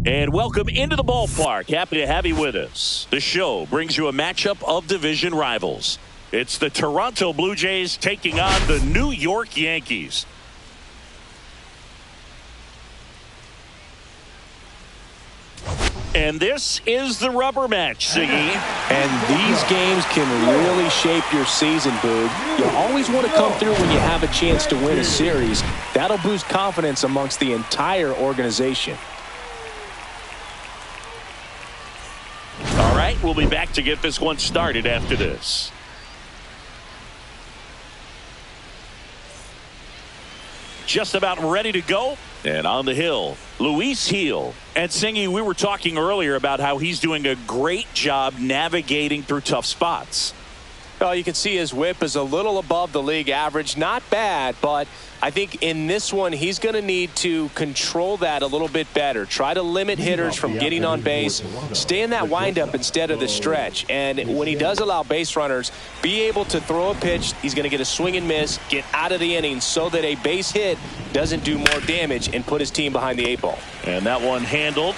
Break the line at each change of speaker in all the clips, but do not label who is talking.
And welcome into the ballpark. Happy to have you with us. The show brings you a matchup of division rivals. It's the Toronto Blue Jays taking on the New York Yankees. And this is the rubber match, Siggy.
And these games can really shape your season, Boog. You always want to come through when you have a chance to win a series. That'll boost confidence amongst the entire organization.
All right, we'll be back to get this one started after this. Just about ready to go. And on the hill, Luis Gil. And Singy, we were talking earlier about how he's doing a great job navigating through tough spots.
Well, you can see his whip is a little above the league average. Not bad, but I think in this one, he's going to need to control that a little bit better. Try to limit hitters from getting on base. Stay in that windup instead of the stretch. And when he does allow base runners, be able to throw a pitch. He's going to get a swing and miss, get out of the inning so that a base hit doesn't do more damage and put his team behind the 8 ball.
And that one handled.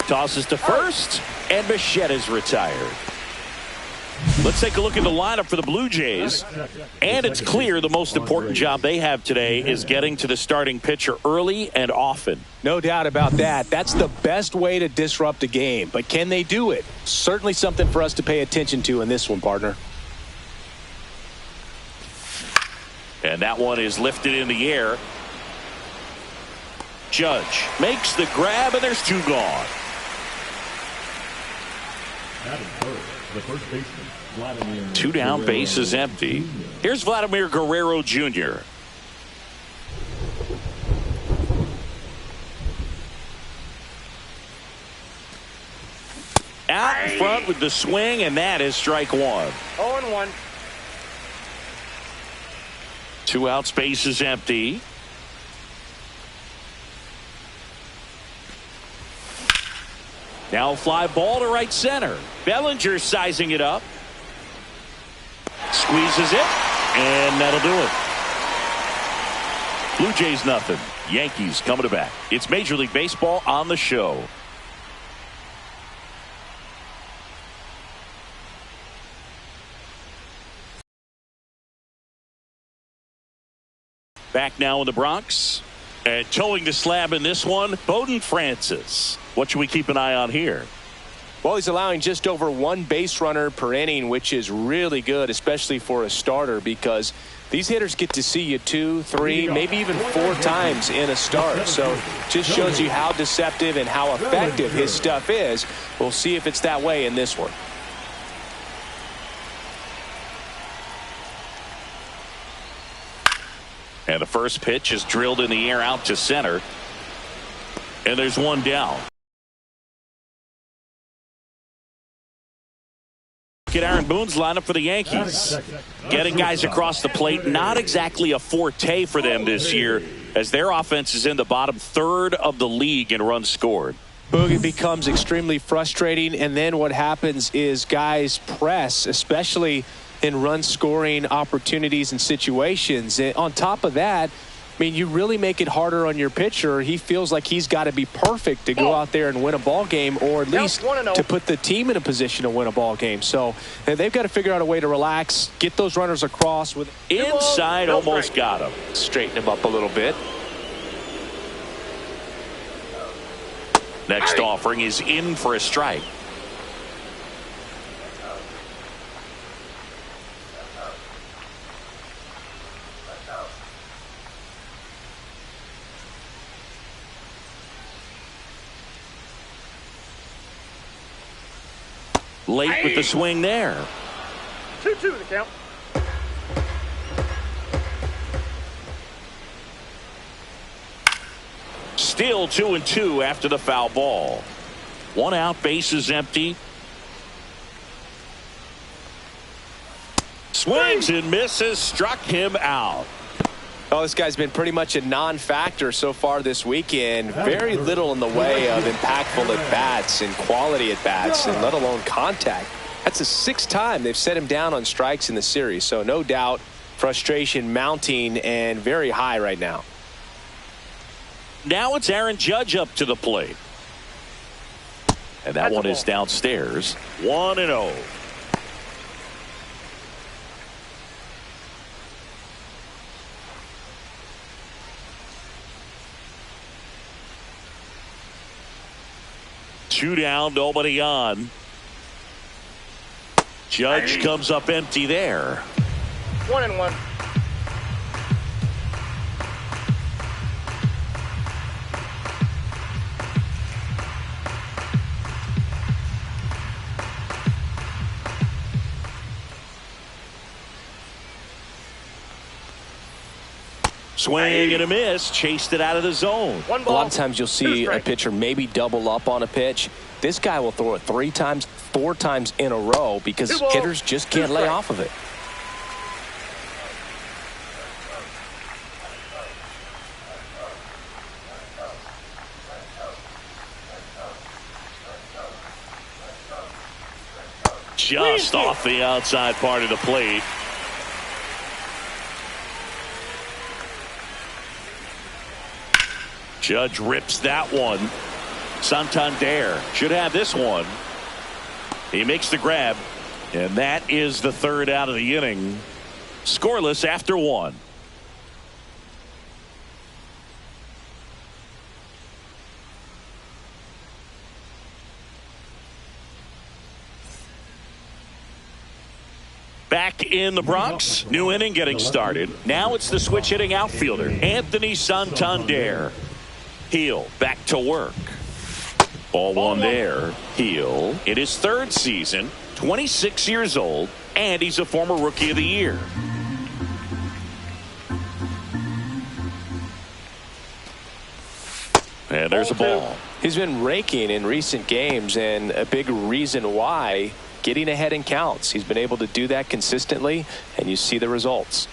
Tosses to first, and Bichette is retired. Let's take a look at the lineup for the Blue Jays. And it's clear the most important job they have today is getting to the starting pitcher early and often.
No doubt about that. That's the best way to disrupt a game. But can they do it? Certainly something for us to pay attention to in this one, partner.
And that one is lifted in the air. Judge makes the grab, and there's 2 gone.
The first baseman, Vladimir
2 down, base is empty. Here's Vladimir Guerrero Jr. Out in front with the swing, and that is strike 1.
0-1.
2 outs, base is empty. Now fly ball to right center. Bellinger sizing it up. Squeezes it, and that'll do it. Blue Jays nothing. Yankees coming to bat. It's Major League Baseball on the show. Back now in the Bronx. And towing the slab in this one, Bowden Francis. What should we keep an eye on here?
Well, he's allowing just over 1 base runner per inning, which is really good, especially for a starter, because these hitters get to see you 2, 3, maybe even 4 times in a start. So just shows you how deceptive and how effective his stuff is. We'll see if it's that way in this one.
And the first pitch is drilled in the air out to center. And there's 1 down. Look at Aaron Boone's lineup for the Yankees. Getting guys across the plate, not exactly a forte for them this year, as their offense is in the bottom 1/3 of the league in runs scored.
Boogie becomes extremely frustrating, and then what happens is guys press, especially in run scoring opportunities and situations. And on top of that, I mean, you really make it harder on your pitcher. He feels like he's got to be perfect to go out there and win a ball game, or at least to put the team in a position to win a ball game. So they've got to figure out a way to relax, get those runners across with
inside. Almost got him.
Straighten him up a little bit.
Next offering is in for a strike. Late with the swing there.
2-2 the count.
Still 2-2 after the foul ball. 1 out, base is empty. Swings and misses, struck him out.
Oh, this guy's been pretty much a non-factor so far this weekend. Very little in the way of impactful at-bats and quality at-bats, and let alone contact. That's the 6th time they've set him down on strikes in the series. So no doubt frustration mounting and very high right now.
Now it's Aaron Judge up to the plate. And that one is downstairs. 1-0. Two down, nobody on. Judge comes up empty there.
1-1.
Swing and a miss. Chased it out of the zone.
A lot of times you'll see a pitcher maybe double up on a pitch. This guy will throw it 3 times, 4 times in a row because hitters just can't lay off of it.
Just off the outside part of the plate. Judge rips that one. Santander should have this one. He makes the grab, and that is the third out of the inning. Scoreless after 1. Back in the Bronx, new inning getting started. Now it's the switch hitting outfielder, Anthony Santander. Heel back to work. Ball 1 there. Heel in his 3rd season, 26 years old, and he's a former Rookie of the Year. And there's a ball.
He's been raking in recent games, and a big reason why, getting ahead in counts. He's been able to do that consistently, and you see the results.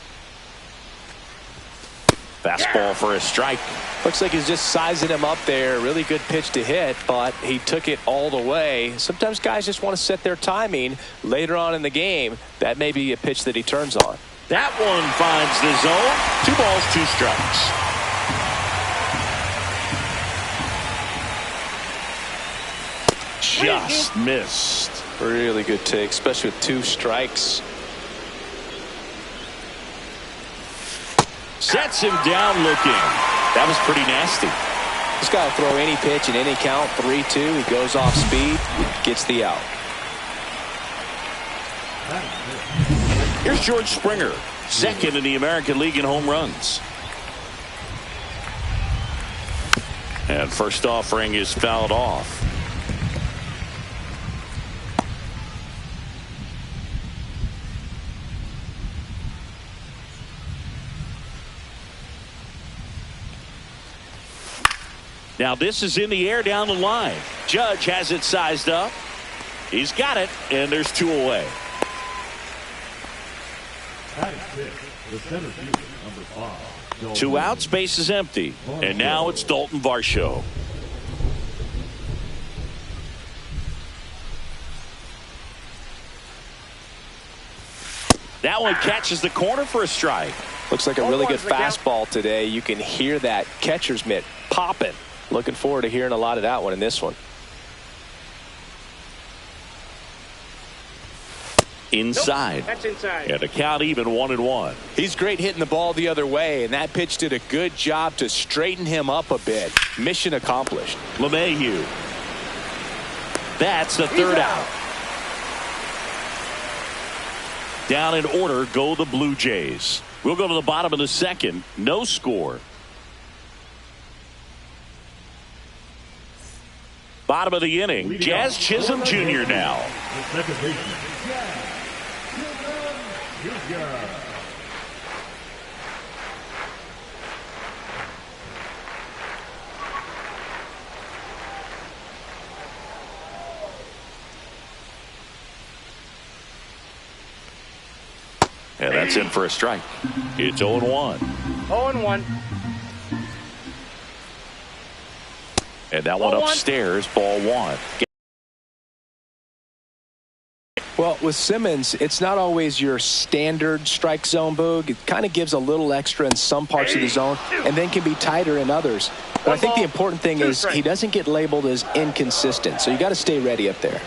Fastball for a strike.
Looks like he's just sizing him up there. Really good pitch to hit, but he took it all the way. Sometimes guys just want to set their timing later on in the game. That may be a pitch that he turns on.
That one finds the zone. 2 balls, 2 strikes. Just missed.
Really good take, especially with 2 strikes.
Sets him down looking. That was pretty nasty.
This guy will throw any pitch in any count. 3-2. He goes off speed. Gets the out.
Here's George Springer, 2nd in the American League in home runs. And first offering is fouled off. Now this is in the air down the line. Judge has it sized up. He's got it, and there's 2 away.
The center fielder, number 5.
2 outs, base is empty. And now it's Dalton Varsho. That one catches the corner for a strike.
Looks like a really good fastball today. You can hear that catcher's mitt popping. Looking forward to hearing a lot of that one in this one.
Inside.
Nope, that's inside.
And the count even 1-1.
He's great hitting the ball the other way, and that pitch did a good job to straighten him up a bit. Mission accomplished.
LeMahieu. That's the 3rd out. Down in order go the Blue Jays. We'll go to the bottom of the 2nd. No score. Bottom of the inning. Jazz Chisholm Jr. now.
The second baseman, Jazz Chisholm Jr.
And that's in for a strike. It's 0-1.
0-1.
And that one upstairs, ball 1.
Well, with Simmons, it's not always your standard strike zone, Boog. It kind of gives a little extra in some parts of the zone and then can be tighter in others. But I think the important thing is he doesn't get labeled as inconsistent, so you got to stay ready up there.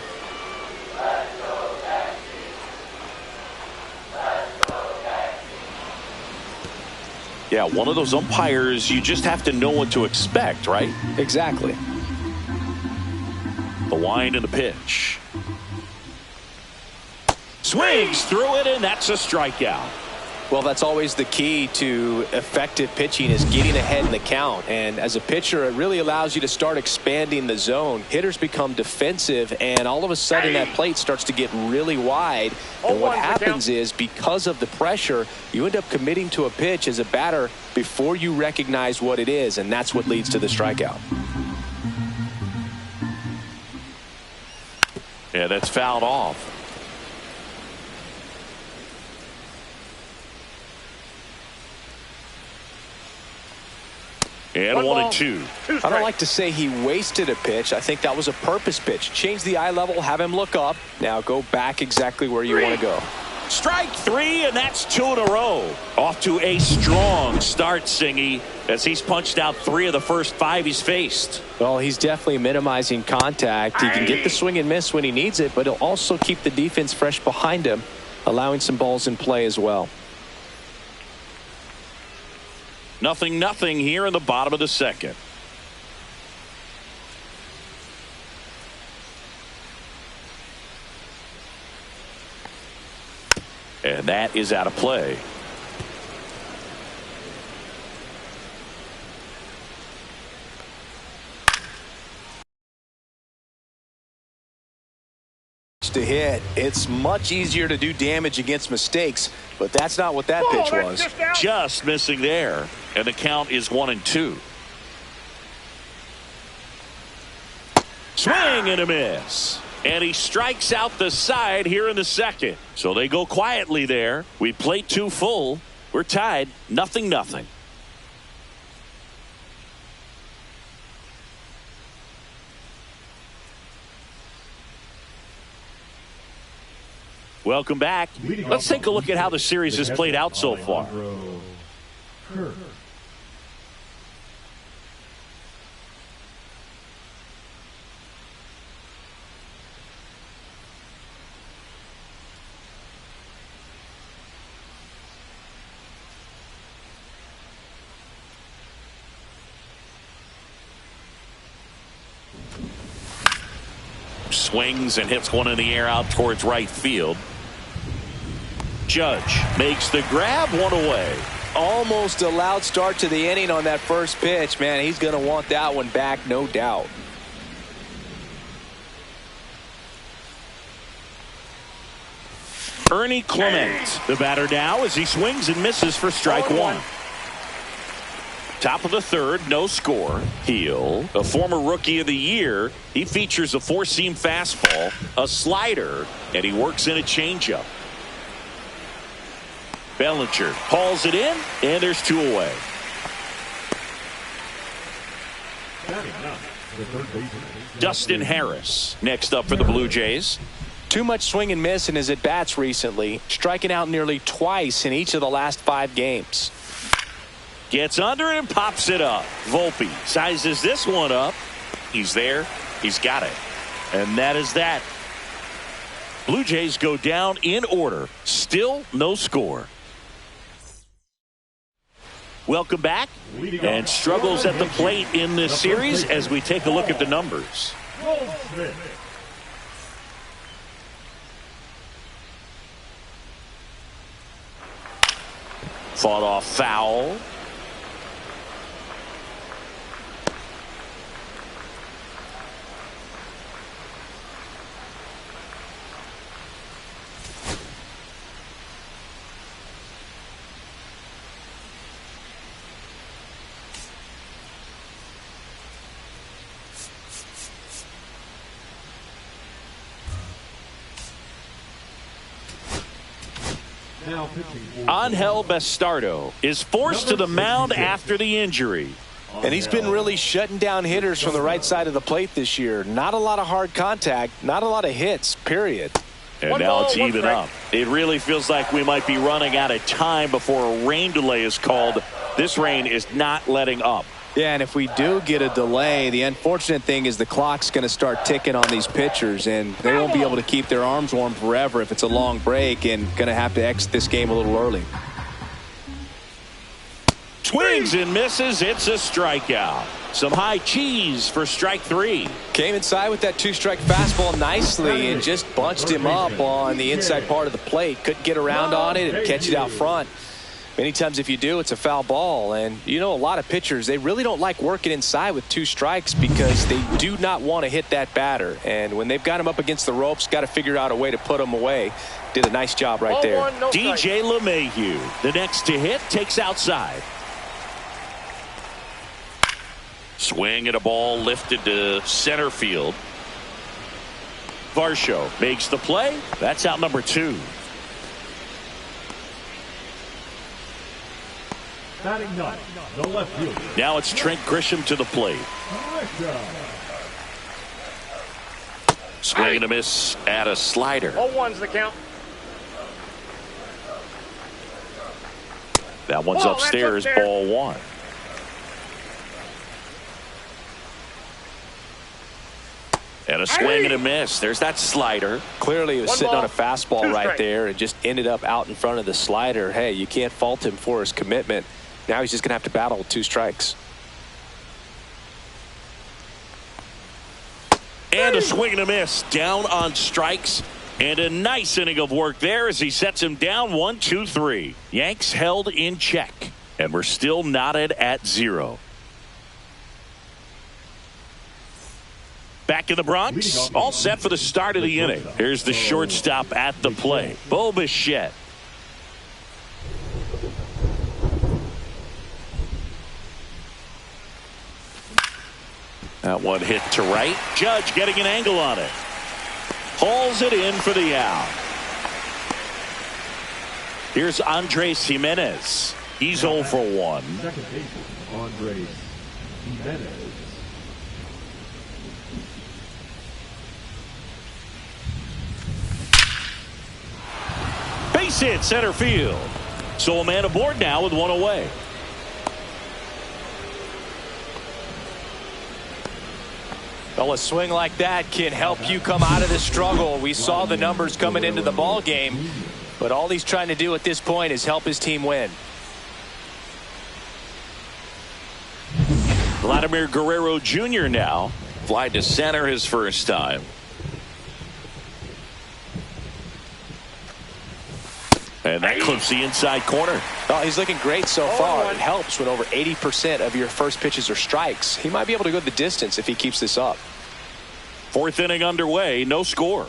Yeah, one of those umpires, you just have to know what to expect, right?
Exactly.
The wind and the pitch. Swings through it, and that's a strikeout.
Well, that's always the key to effective pitching, is getting ahead in the count. And as a pitcher, it really allows you to start expanding the zone. Hitters become defensive, and all of a sudden that plate starts to get really wide. And what happens is, because of the pressure, you end up committing to a pitch as a batter before you recognize what it is, and that's what leads to the strikeout.
Yeah, that's fouled off. And 1-2.
I don't like to say he wasted a pitch. I think that was a purpose pitch. Change the eye level, have him look up. Now go back exactly where you want to go.
Strike 3, and that's 2 in a row. Off to a strong start, Singy, as he's punched out 3 of the first 5 he's faced.
Well, he's definitely minimizing contact. He can get the swing and miss when he needs it, but he'll also keep the defense fresh behind him, allowing some balls in play as well.
0-0 here in the bottom of the second. And that is out of play.
To hit, it's much easier to do damage against mistakes, but that's not what that pitch was.
Just missing there, and the count is 1-2. Swing and a miss, and he strikes out the side here in the second. So they go quietly there. We played 2 full. We're tied 0-0. Welcome back. Let's take a look at how the series has played out so far. Swings and hits one in the air out towards right field. Judge makes the grab, one away.
Almost a loud start to the inning on that first pitch. Man, he's going to want that one back, no doubt.
Ernie Clement, the batter now, as he swings and misses for strike 1. Top of the third, no score. Heel, a former rookie of the year. He features a 4-seam fastball, a slider, and he works in a changeup. Bellinger hauls it in, and there's 2 away. Dustin Harris next up for the Blue Jays.
Too much swing and miss in his at-bats recently, striking out nearly twice in each of the last 5 games.
Gets under it and pops it up. Volpe sizes this one up. He's there. He's got it. And that is that. Blue Jays go down in order. Still no score. Welcome back. And struggles at the plate in this series as we take a look at the numbers. Fought off foul. Angel Bastardo is forced to the mound after the injury.
And he's been really shutting down hitters from the right side of the plate this year. Not a lot of hard contact, not a lot of hits, period.
And
One
now
ball,
it's
one
even
strike.
up. It really feels like we might be running out of time before a rain delay is called. This rain is not letting up.
Yeah, and if we do get a delay, the unfortunate thing is the clock's going to start ticking on these pitchers, and they won't be able to keep their arms warm forever if it's a long break, and going to have to exit this game a little early.
Swings and misses. It's a strikeout. Some high cheese for strike 3.
Came inside with that 2-strike fastball nicely and just bunched him up on the inside part of the plate. Couldn't get around on it and catch it out front. Many times if you do, it's a foul ball. And you know, a lot of pitchers, they really don't like working inside with 2 strikes because they do not want to hit that batter. And when they've got him up against the ropes, got to figure out a way to put him away. Did a nice job right there.
DJ LeMahieu, the next to hit, takes outside. Swing at a ball lifted to center field. Varsho makes the play. That's out number 2.
Batting ninth, the left fielder.
Now it's Trent Grisham to the plate. Swing and a miss at a slider.
0-1's the count.
That one's upstairs,
that's up there.
ball 1. And a swing and a miss. There's that slider.
Clearly he was
One
sitting
ball,
on a fastball
2
right
strikes.
there and just ended up out in front of the slider. Hey, you can't fault him for his commitment. Now he's just going to have to battle with 2 strikes.
And a swing and a miss. Down on strikes. And a nice inning of work there as he sets him down 1-2-3. Yanks held in check. And we're still knotted at 0. Back in the Bronx, all set for the start of the inning. Here's the shortstop at the plate, Bo Bichette. That one hit to right. Judge getting an angle on it. Hauls it in for the out. Here's Andres Jimenez. He's 0 for 1.
Second baseman, Andres Jimenez.
Base hit center field. So a man aboard now with 1 away.
Well, a swing like that can help you come out of the struggle. We saw the numbers coming into the ball game, but all he's trying to do at this point is help his team win.
Vladimir Guerrero Jr. now. Fly to center his first time. And that clips the inside corner.
Well, he's looking great so far. It helps when over 80% of your first pitches are strikes. He might be able to go the distance if he keeps this up.
4th inning underway, no score.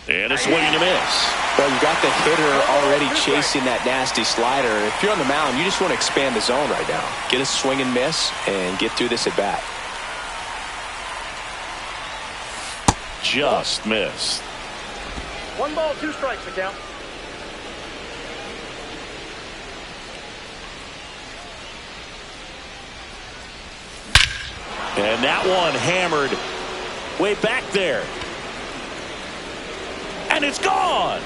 And a swing and a miss.
Well, you got the hitter already chasing that nasty slider. If you're on the mound, you just want to expand the zone right now. Get a swing and miss and get through this at bat.
Just missed.
1 ball, 2 strikes, the count.
And that one hammered way back there. And it's gone.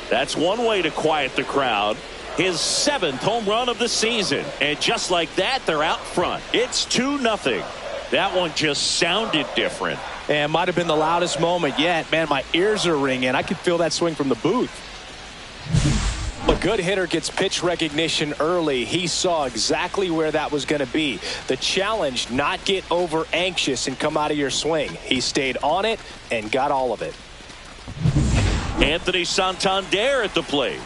That's one way to quiet the crowd. His 7th home run of the season. And just like that, they're out front. It's 2-0. That one just sounded different.
And might have been the loudest moment yet. Man, my ears are ringing. I could feel that swing from the booth. A good hitter gets pitch recognition early. He saw exactly where that was going to be. The challenge, not get over anxious and come out of your swing. He stayed on it and got all of it.
Anthony Santander at the plate.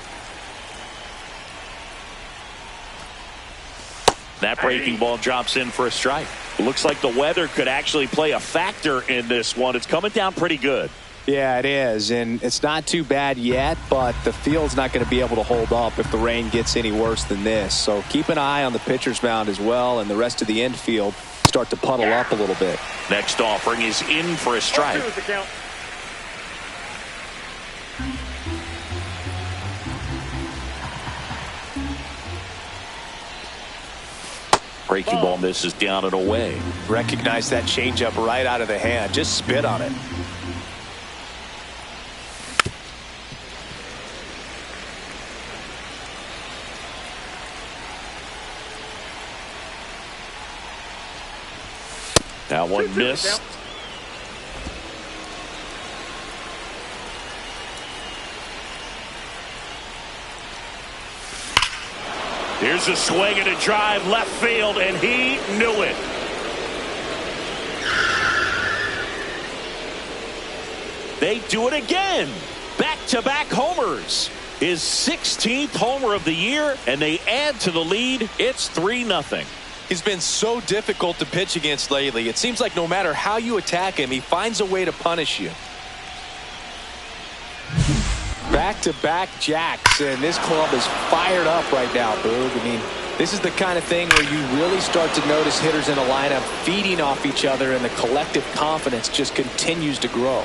That breaking ball drops in for a strike. Looks like the weather could actually play a factor in this one. It's coming down pretty good.
Yeah, it is, and it's not too bad yet, but the field's not going to be able to hold up if the rain gets any worse than this. So keep an eye on the pitcher's mound as well, and the rest of the infield start to puddle up a little bit.
Next offering is in for a strike.
2 is the count.
Breaking ball misses down and away.
Recognize that changeup right out of the hand. Just spit on it.
That one missed. Here's a swing and a drive left field, and he knew it. They do it again. Back-to-back homers. His 16th homer of the year, and they add to the lead. It's 3-0.
He's been so difficult to pitch against lately. It seems like no matter how you attack him, he finds a way to punish you.
Back-to-back jacks, and this club is fired up right now, Boog. I mean, this is the kind of thing where you really start to notice hitters in a lineup feeding off each other, and the collective confidence just continues to grow.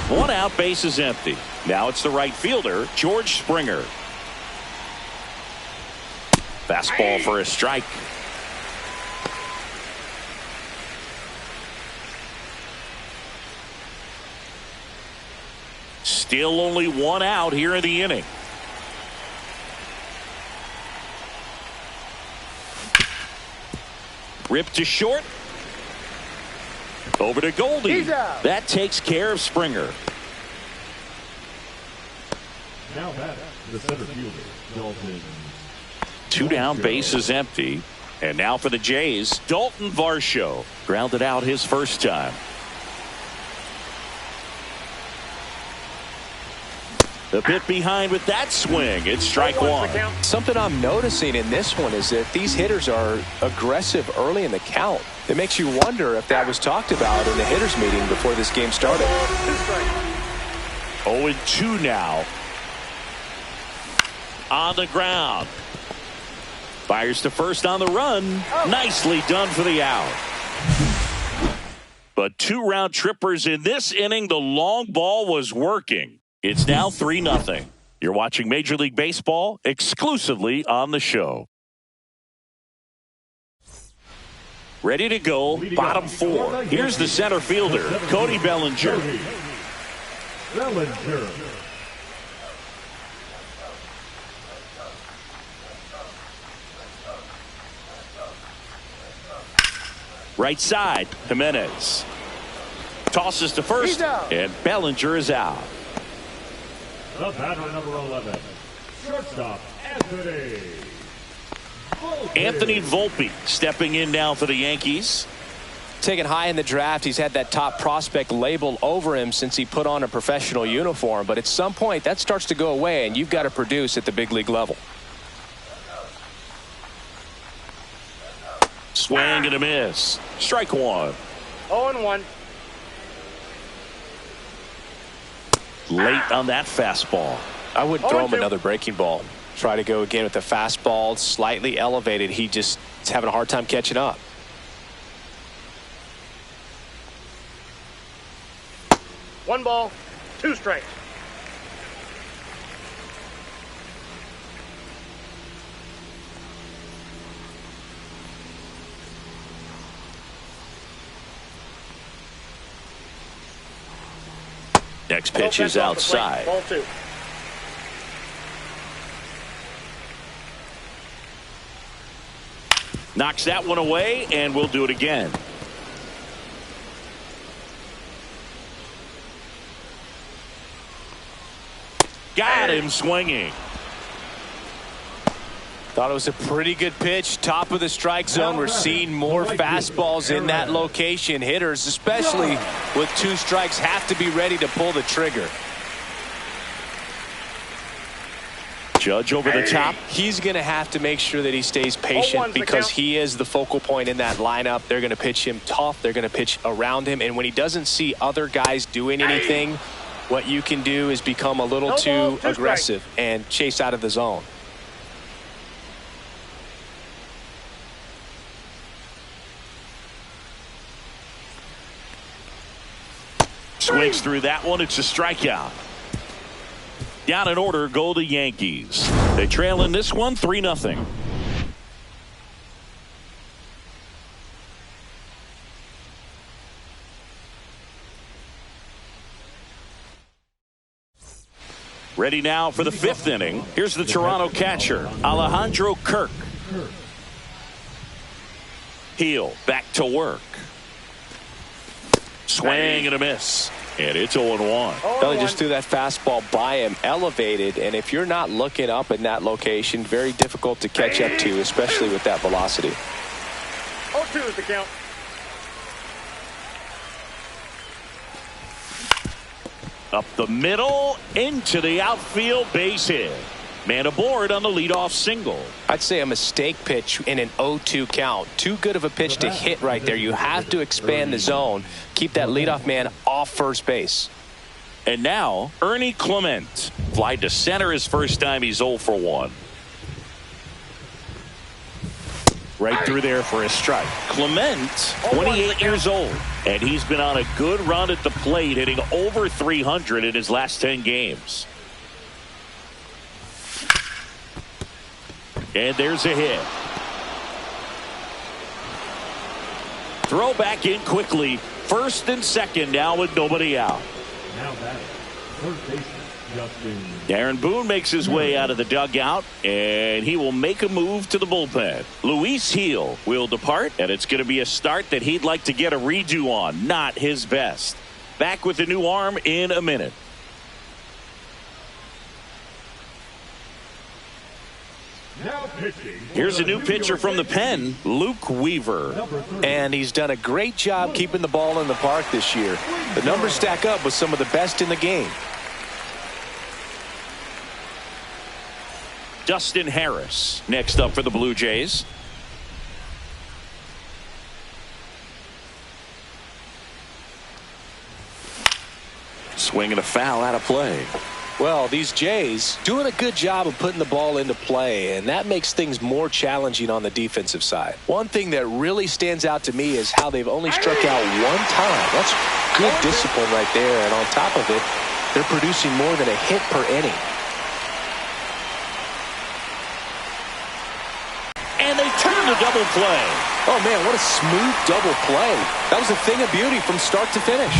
1 out, base is empty. Now it's the right fielder, George Springer. Fastball for a strike. Still only 1 out here in the inning. Ripped to short. Over to Goldie. That takes care of Springer.
Now back the center fielder, Dalton.
2 down, base is empty. And now for the Jays, Dalton Varsho. Grounded out his first time. The bit behind with that swing. It's strike 1.
Something I'm noticing in this one is that these hitters are aggressive early in the count. It makes you wonder if that was talked about in the hitters meeting before this game started.
0-2 now. On the ground. Fires to first on the run. Nicely done for the out. But 2 round trippers in this inning. The long ball was working. It's now 3-0. You're watching Major League Baseball exclusively on the show. Ready to go, bottom 4. Here's the center fielder, Cody Bellinger.
Bellinger.
Right side, Jimenez. Tosses to first, and Bellinger is out.
The batter, number 11, shortstop,
Anthony Volpe stepping in now for the Yankees.
Taken high in the draft, he's had that top prospect label over him since he put on a professional uniform. But at some point, that starts to go away, and you've got to produce at the big league level.
Swing and a miss. Strike 1.
0-1.
Late on that fastball.
I wouldn't throw him another breaking ball. Try to go again with the fastball, slightly elevated. He just is having a hard time catching up.
One ball, 2 strikes.
Next pitch is outside.
Ball 2.
Knocks that one away, and we'll do it again. Got him swinging.
Thought it was a pretty good pitch. Top of the strike zone. We're seeing more fastballs in that location. Hitters, especially with 2 strikes, have to be ready to pull the trigger.
Judge over the top.
He's going to have to make sure that he stays patient because he is the focal point in that lineup. They're going to pitch him tough. They're going to pitch around him. And when he doesn't see other guys doing anything, what you can do is become a little too aggressive and chase out of the zone.
Swings through that one. It's a strikeout. Down in order, go the Yankees. They trail in this one 3-0.
Taken high in the draft, he's had that top prospect label over him since he put on a professional uniform. But at some point, that starts to go away, and you've got to produce at the big league level.
1-0. Ready now for the 5th inning. Here's the Toronto catcher, Alejandro Kirk. Heel back to work. Swing and a miss. And it's 0-1.
Belly just threw that fastball by him, elevated, and if you're not looking up in that location, very difficult to catch up to, especially with that velocity.
0-2 is the count.
Up the middle, into the outfield, base hit. Man aboard on the leadoff single.
I'd say a mistake pitch in an 0-2 count. Too good of a pitch to hit right there. You have to expand the zone. Keep that leadoff man off first base.
And now, Ernie Clement. Fly to center his first time. He's 0 for 1. Right through there for a strike. Clement, 28 years old. And he's been on a good run at the plate, hitting over 300 in his last 10 games. And there's a hit. Throw back in quickly. First and second now with nobody out.
Now batting, third baseman, Justin.
Darren Boone makes his way out of the dugout, and he will make a move to the bullpen. Luis Gil will depart, and it's going to be a start that he'd like to get a redo on. Not his best. Back with the new arm in a minute.
Now pitching.
Here's a new pitcher from the pen, Luke Weaver.
And he's done a great job keeping the ball in the park this year. The numbers stack up with some of the best in the game.
Dustin Harris next up for the Blue Jays. Swing and a foul out of play.
Well, these Jays doing a good job of putting the ball into play, and that makes things more challenging on the defensive side. One thing that really stands out to me is how they've only struck out one time. That's good discipline right there, and on top of it, they're producing more than a hit per inning.
And they turn the double play.
Oh, man, what a smooth double play. That was a thing of beauty from start to finish.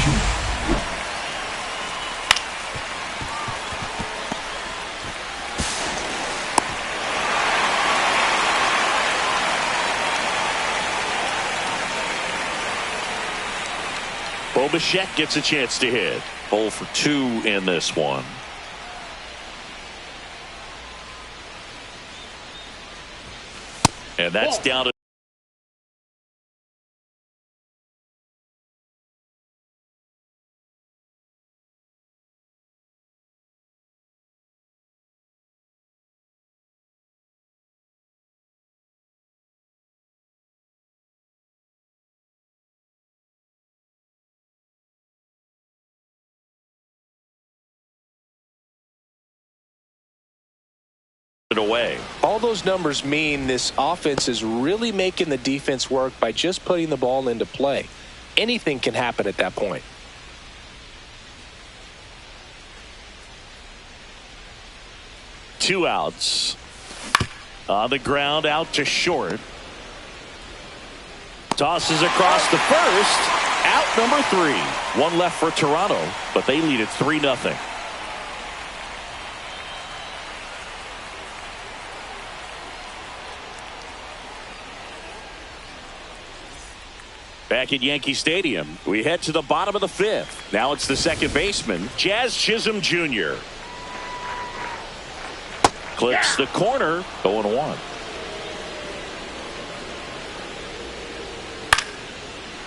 Bichette gets a chance to hit. 0 for 2 in this one. And that's down to away.
All those numbers mean this offense is really making the defense work by just putting the ball into play. Anything can happen at that point.
Two outs. On the ground, out to short. Tosses across the first. Out number 3. One left for Toronto, but they lead it 3-0. Back at Yankee Stadium, we head to the bottom of the 5th. Now it's the second baseman, Jazz Chisholm Jr. Clips the corner, 0-1.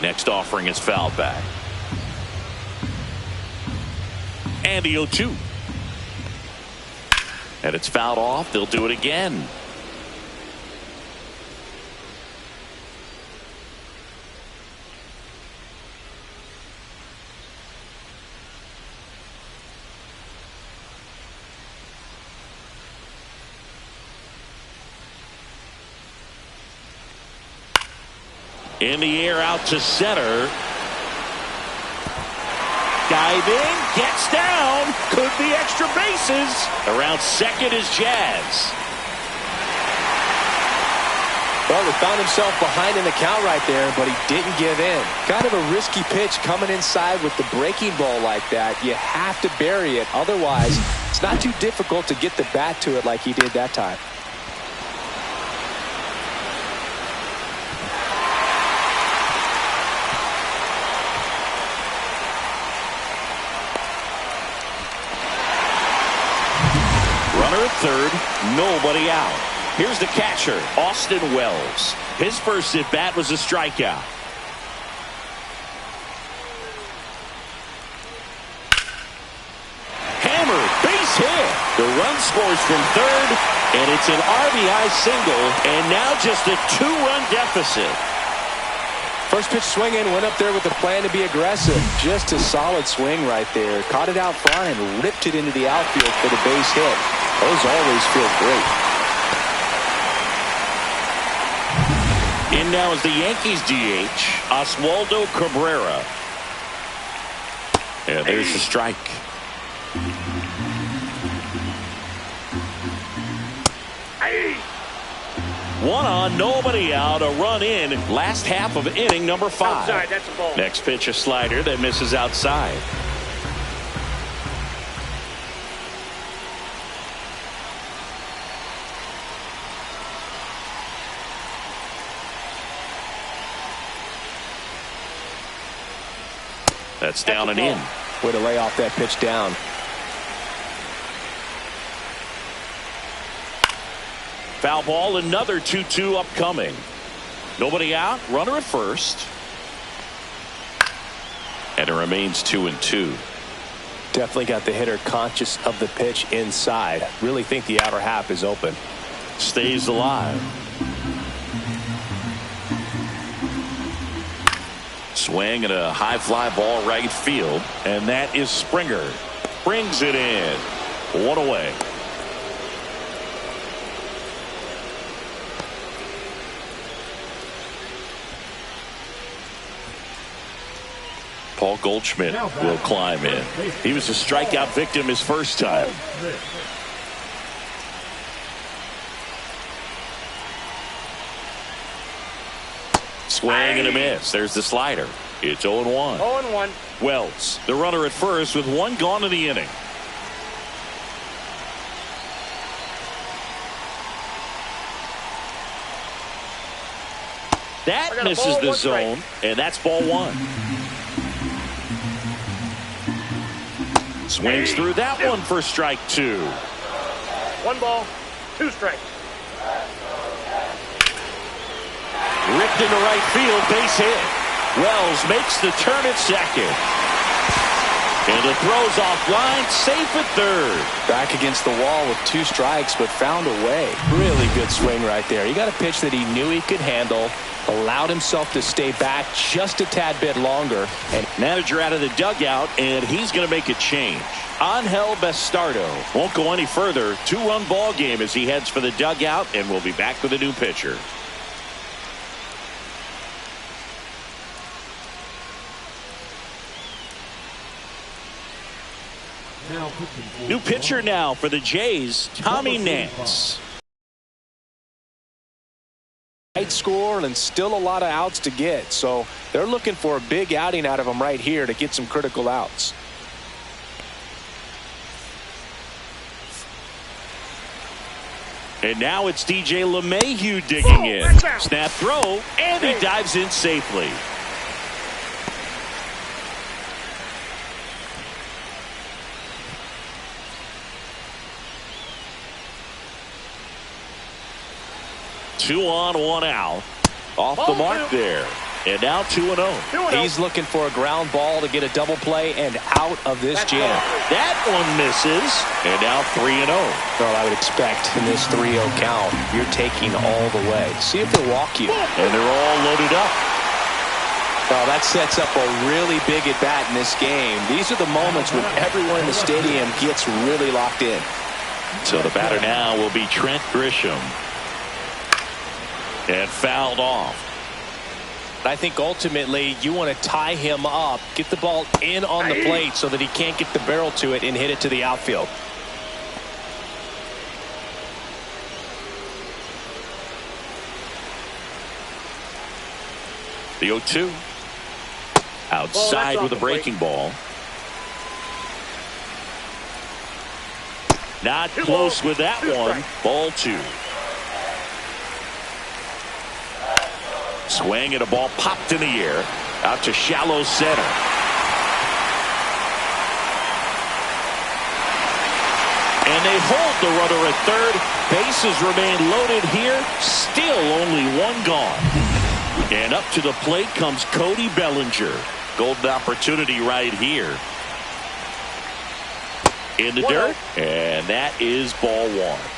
Next offering is fouled back. And the 0-2. And it's fouled off. They'll do it again. In the air out to center. Diving, gets down, could be extra bases. Around second is Jazz.
Well, he found himself behind in the count right there, but he didn't give in. Kind of a risky pitch coming inside with the breaking ball like that. You have to bury it. Otherwise, it's not too difficult to get the bat to it like he did that time.
Runner at third, nobody out. Here's the catcher, Austin Wells. His first at-bat was a strikeout. Hammer, base hit. The run scores from third, and it's an RBI single, and now just a two-run deficit.
First pitch swinging, went up there with a plan to be aggressive. Just a solid swing right there. Caught it out front and ripped it into the outfield for the base hit. Those always feel great.
In now is the Yankees DH, Oswaldo Cabrera. And there's the strike. One on, nobody out, a run in. Last half of inning number 5.
Outside, that's a ball.
Next pitch, a slider that misses outside. That's down and in.
Way to lay off that pitch down.
Foul ball, another 2-2 upcoming. Nobody out, runner at first. And it remains 2-2.
Definitely got the hitter conscious of the pitch inside. Really think the outer half is open.
Stays alive. Swing and a high fly ball right field. And that is Springer. Brings it in. One away. Paul Goldschmidt will climb in. He was a strikeout victim his first time. Swing and a miss. There's the slider. It's 0-1.
0-1.
Wells, the runner at first with one gone in the inning. That misses the zone, and that's ball 1. Swings through that one for strike 2.
1 ball, 2 strikes.
Ripped into right field, base hit. Wells makes the turn at second. And the throw's offline, safe at third.
Back against the wall with 2 strikes, but found a way. Really good swing right there. He got a pitch that he knew he could handle, allowed himself to stay back just a tad bit longer.
And manager out of the dugout, and he's going to make a change. Angel Bastardo won't go any further. 2-run ball game as he heads for the dugout, and we'll be back with a new pitcher. New pitcher now for the Jays, Tommy Nance.
Tight score and still a lot of outs to get, so they're looking for a big outing out of him right here to get some critical outs.
And now it's DJ LeMahieu digging in. Snap throw, and he dives in safely. Two on, 1 out. Off the mark there. And now 2-0.
He's looking for a ground ball to get a double play and out of this jam.
That one misses. And now 3-0.
Well, I would expect in this 3-0 count, you're taking all the way. See if they'll walk you.
And they're all loaded up.
Well, that sets up a really big at-bat in this game. These are the moments when everyone in the stadium gets really locked in.
So the batter now will be Trent Grisham. And fouled off.
I think ultimately you want to tie him up, get the ball in on the plate so that he can't get the barrel to it and hit it to the outfield.
The 0-2. Outside with a breaking ball. Not close with that one. Ball 2. Swing and a ball popped in the air. Out to shallow center. And they hold the runner at third. Bases remain loaded here. Still only one gone. And up to the plate comes Cody Bellinger. Golden opportunity right here. In the dirt. And that is ball 1.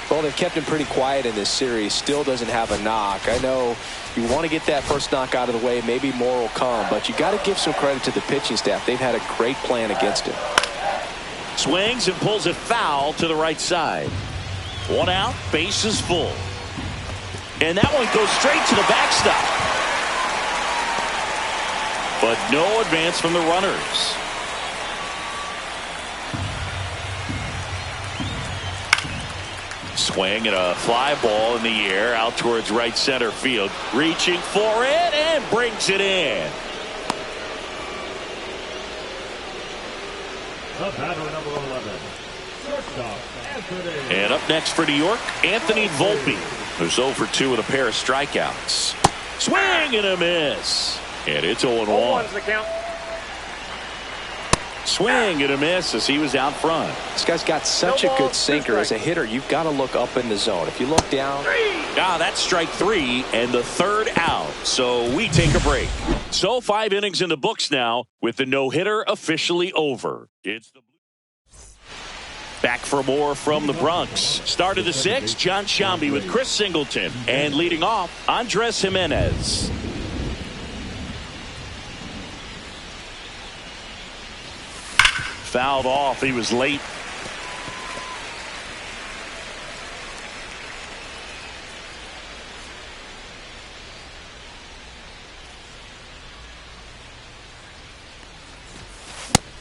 Well, they've kept him pretty quiet in this series. Still doesn't have a knock. I know you want to get that first knock out of the way. Maybe more will come. But you got to give some credit to the pitching staff. They've had a great plan against him.
Swings and pulls it foul to the right side. 1 out, bases full. And that one goes straight to the backstop. But no advance from the runners. Swing and a fly ball in the air out towards right center field. Reaching for it and brings it in.
The batter, number 11, shortstop, Anthony.
And up next for New York, Anthony Volpe, who's 0 for 2 with a pair of strikeouts. Swing and a miss. And it's 0-1.
The count.
Swing and a miss as he was out front.
This guy's got such a good sinker. As a hitter, you've got to look up in the zone. If you look down.
That's strike 3 and the 3rd out. So we take a break. So 5 innings in the books now with the no-hitter officially over. It's the back for more from the Bronx. Start of the 6th, John Sciambi with Chris Singleton. And leading off, Andres Jimenez. Fouled off. He was late.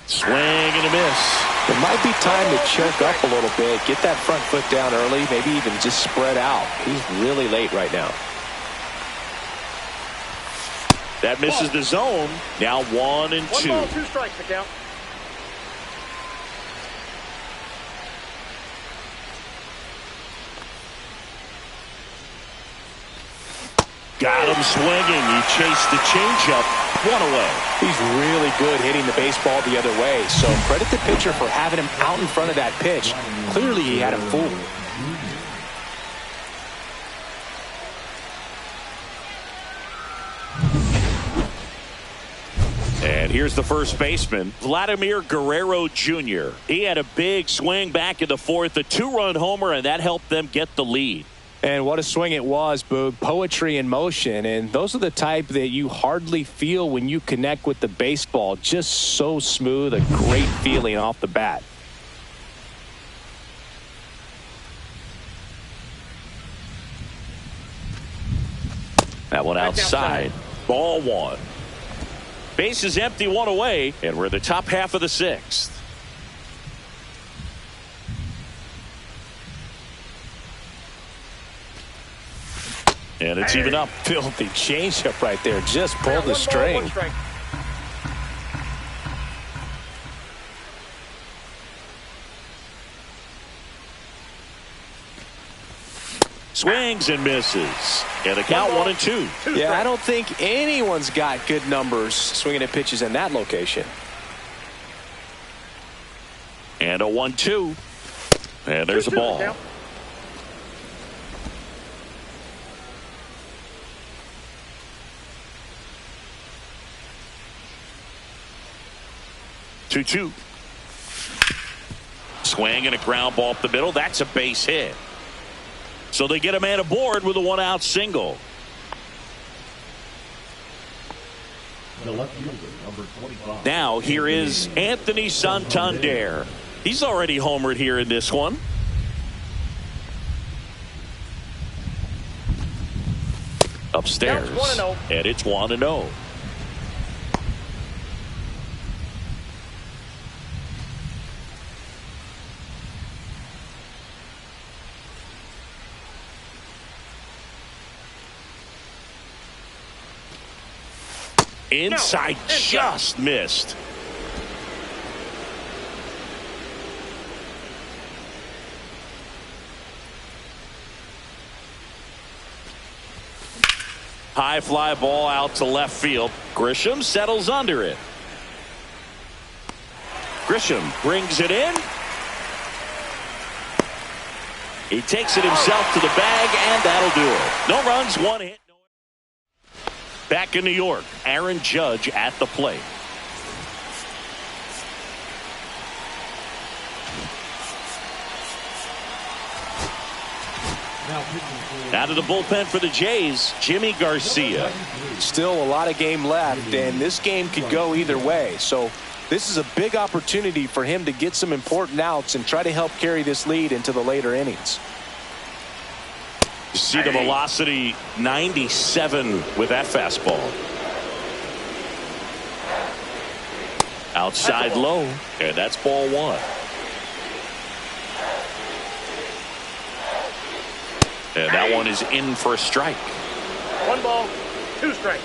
Swing and a miss.
It might be time to choke up a little bit. Get that front foot down early. Maybe even just spread out. He's really late right now.
That misses the zone. Now 1 and 2.
1 ball, 2 strikes, the count.
Got him swinging. He chased the changeup. 1 away.
He's really good hitting the baseball the other way. So credit the pitcher for having him out in front of that pitch. Clearly he had him fooled.
And here's the first baseman, Vladimir Guerrero Jr. He had a big swing back in the 4th, a 2-run homer, and that helped them get the lead.
And what a swing it was, Boog. Poetry in motion. And those are the type that you hardly feel when you connect with the baseball. Just so smooth, a great feeling off the bat.
That one outside. Ball 1. Base is empty, 1 away, and we're in the top half of the 6th. And it's even up.
Filthy changeup right there. Just pulled the string.
Swings and misses. And the count 1 and 2.
Yeah, I don't think anyone's got good numbers swinging at pitches in that location.
And a 1-2. And there's a ball. 2-2. Swing and a ground ball up the middle. That's a base hit. So they get a man aboard with a 1-out single.
The left fielder, number 25.
Now here is Anthony Santander. He's already homered here in this one. Upstairs. And it's 1-0. Inside, just missed. High fly ball out to left field. Grisham settles under it. Grisham brings it in. He takes it himself to the bag, and that'll do it. No runs, one hit. Back in New York, Aaron Judge at the plate. Out of the bullpen for the Jays, Jimmy Garcia.
Still a lot of game left, and this game could go either way. So this is a big opportunity for him to get some important outs and try to help carry this lead into the later innings.
You see the velocity 97 with that fastball. Outside low, and that's ball one. And that one is in for a strike.
1 ball, 2 strikes.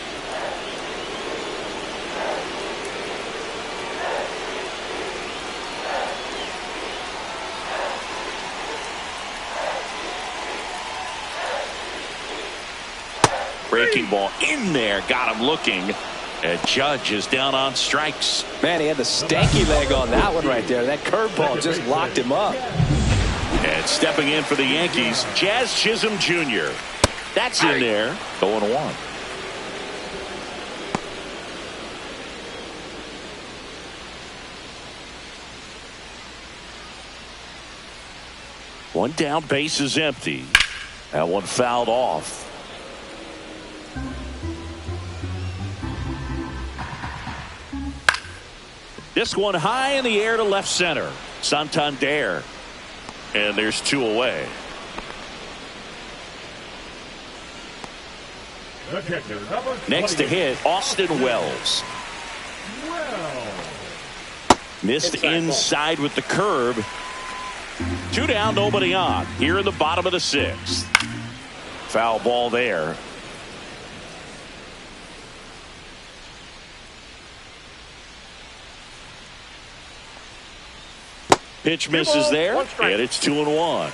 Breaking ball in there, got him looking. And Judge is down on strikes.
Man, he had the stanky leg on that one right there. That curveball just locked him up.
And stepping in for the Yankees, Jazz Chisholm Jr. That's in there. 0-1. One down, base is empty. That one fouled off. This one high in the air to left center. Santander. And there's 2 away. Next to hit, Austin Wells. Missed inside with the curve. 2 down, nobody on. Here in the bottom of the 6th. Foul ball there. Pitch misses there, and it's 2-1.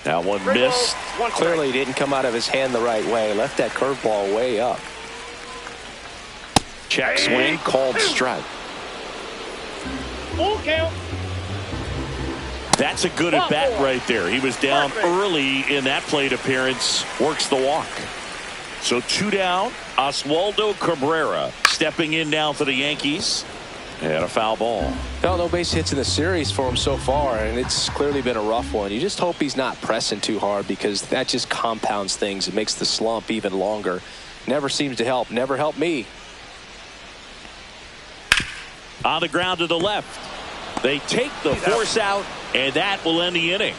That one missed.
Clearly didn't come out of his hand the right way. Left that curveball way up.
Check swing, called strike.
Full count.
That's a good at bat right there. He was down early in that plate appearance. Works the walk. So 2 down. Oswaldo Cabrera stepping in now for the Yankees. And a foul ball.
No base hits in the series for him so far, and it's clearly been a rough one. You just hope he's not pressing too hard, because that just compounds things. It makes the slump even longer. Never seems to help. Never helped me.
On the ground to the left. They take the force out, and that will end the inning.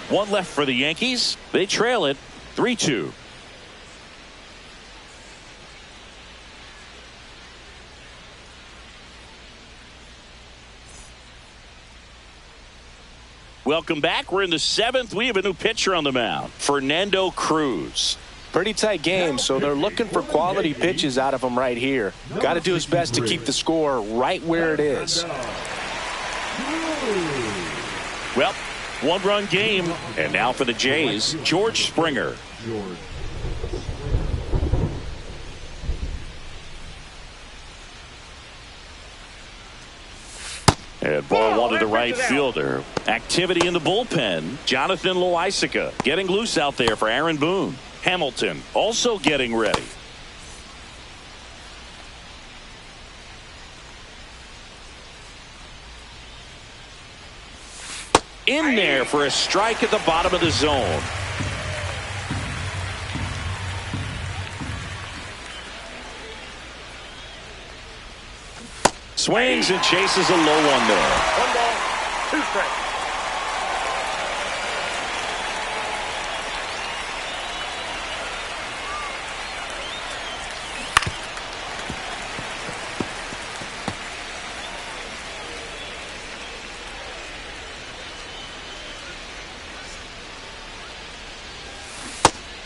1 left for the Yankees. They trail it 3-2. Welcome back. We're in the 7th. We have a new pitcher on the mound, Fernando Cruz.
Pretty tight game, so they're looking for quality pitches out of him right here. Got to do his best to keep the score right where it is.
Well, 1-run game. And now for the Jays, George Springer. And ball 1 to the right fielder. Activity in the bullpen. Jonathan Loaisiga getting loose out there for Aaron Boone. Hamilton also getting ready. In there for a strike at the bottom of the zone. Swings and chases a low one there.
1 ball, 2 strikes.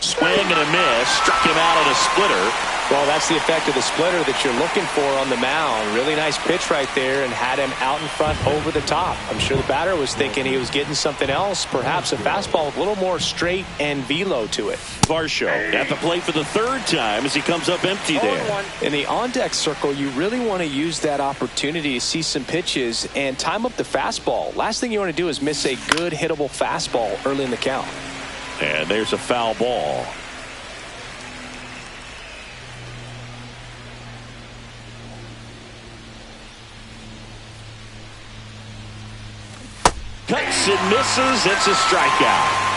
Swing and a miss. Struck him out on a splitter.
Well, that's the effect of the splitter that you're looking for on the mound. Really nice pitch right there and had him out in front over the top. I'm sure the batter was thinking he was getting something else, perhaps a fastball with a little more straight and velo to it.
Varsho at the plate for the third time as he comes up empty there.
In the on-deck circle, you really want to use that opportunity to see some pitches and time up the fastball. Last thing you want to do is miss a good hittable fastball early in the count.
And there's a foul ball. Cuts and misses. It's a strikeout.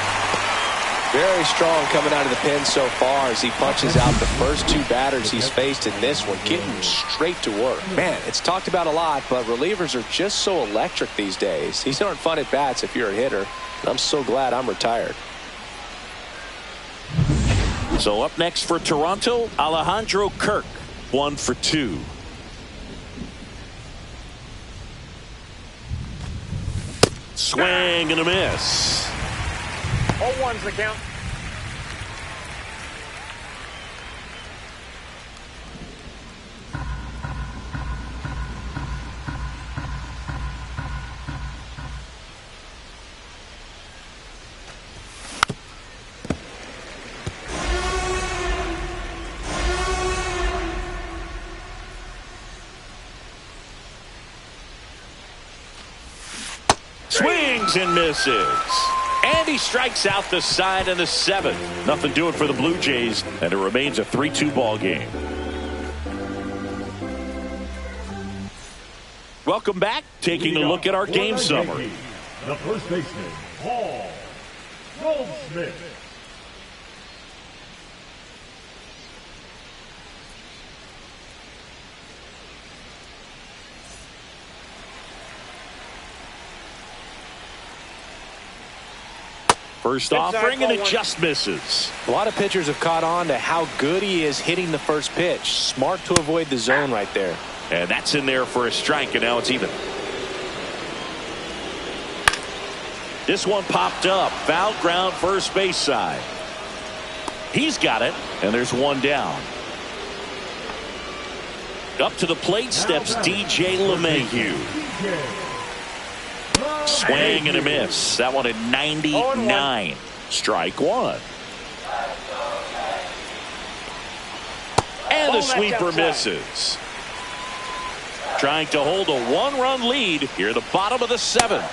Very strong coming out of the pen so far as he punches out the first two batters he's faced in this one, getting straight to work. Man, it's talked about a lot, but relievers are just so electric these days. These aren't fun at bats if you're a hitter. And I'm so glad I'm retired.
So up next for Toronto, Alejandro Kirk, 1 for 2. Swing and a miss.
0-1's the count.
Swings and misses. And he strikes out the side in the 7th. Nothing doing for the Blue Jays, and it remains a 3-2 ball game. Welcome back. Taking a look at our game summary.
The first baseman, Paul Goldschmidt.
First offering, and it just misses.
A lot of pitchers have caught on to how good he is hitting the first pitch. Smart to avoid the zone right there.
And that's in there for a strike, and now it's even. This one popped up. Foul ground, first base side. He's got it, and there's one down. Up to the plate steps DJ LeMahieu. Swing and a miss. That one at 99. Strike one. And the sweeper misses. Trying to hold a one-run lead here at the bottom of the 7th.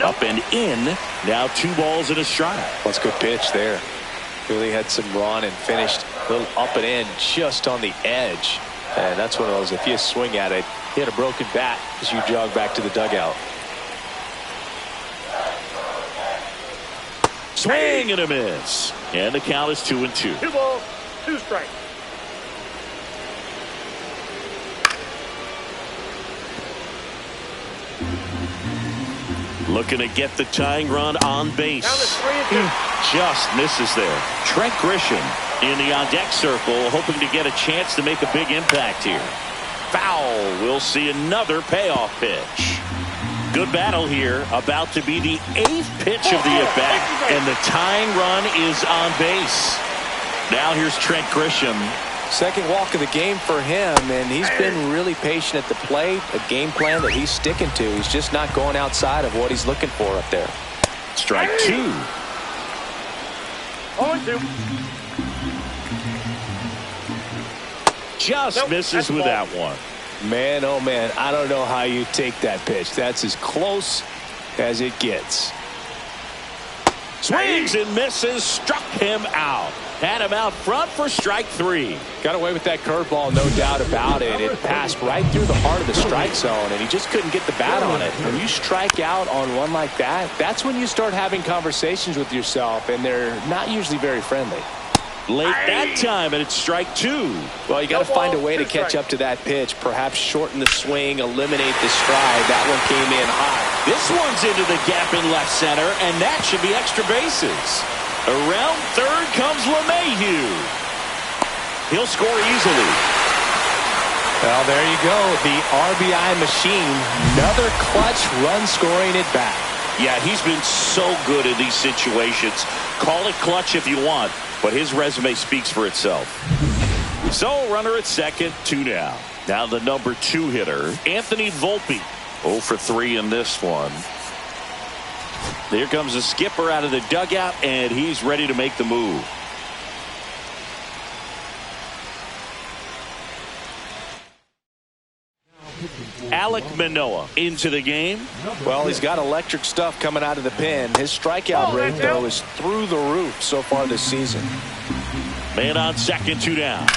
Up and in. Now 2 balls and a strike.
That's a good pitch there. Really had some run and finished a little up and in just on the edge. And that's one of those, if you swing at it, hit a broken bat as you jog back to the dugout.
Swing and a miss. And the count is 2-2.
2 balls, 2 strikes.
Looking to get the tying run on base. Just misses there. Trent Grisham in the on-deck circle, hoping to get a chance to make a big impact here. Foul. We'll see another payoff pitch. Good battle here. About to be the 8th pitch of the at-bat, and the tying run is on base. Now here's Trent Grisham.
Second walk of the game for him, and he's been really patient at the plate. A game plan that he's sticking to. He's just not going outside of what he's looking for up there.
Strike 2.
0-2.
Just misses with that one.
Man, oh man, I don't know how you take that pitch. That's as close as it gets.
Swings and misses. Struck him out. Had him out front for strike 3.
Got away with that curveball, no doubt about it. It passed right through the heart of the strike zone, and he just couldn't get the bat on it. When you strike out on one like that, that's when you start having conversations with yourself, and they're not usually very friendly.
Late that time, and it's strike 2.
Well, you got to find a way to catch up to that pitch. Perhaps shorten the swing, eliminate the stride. That one came in hot.
This one's into the gap in left center, and that should be extra bases. Around third comes LeMahieu. He'll score easily.
Well, there you go. The RBI machine. Another clutch run scoring at bat.
Yeah, he's been so good in these situations. Call it clutch if you want, but his resume speaks for itself. So runner at second, 2 down. Now the number 2 hitter, Anthony Volpe. 0 for 3 in this one. Here comes the skipper out of the dugout, and he's ready to make the move. Alek Manoah into the game.
Well, he's got electric stuff coming out of the pen. His strikeout rate, though, is through the roof so far this season.
Man on second, 2 down.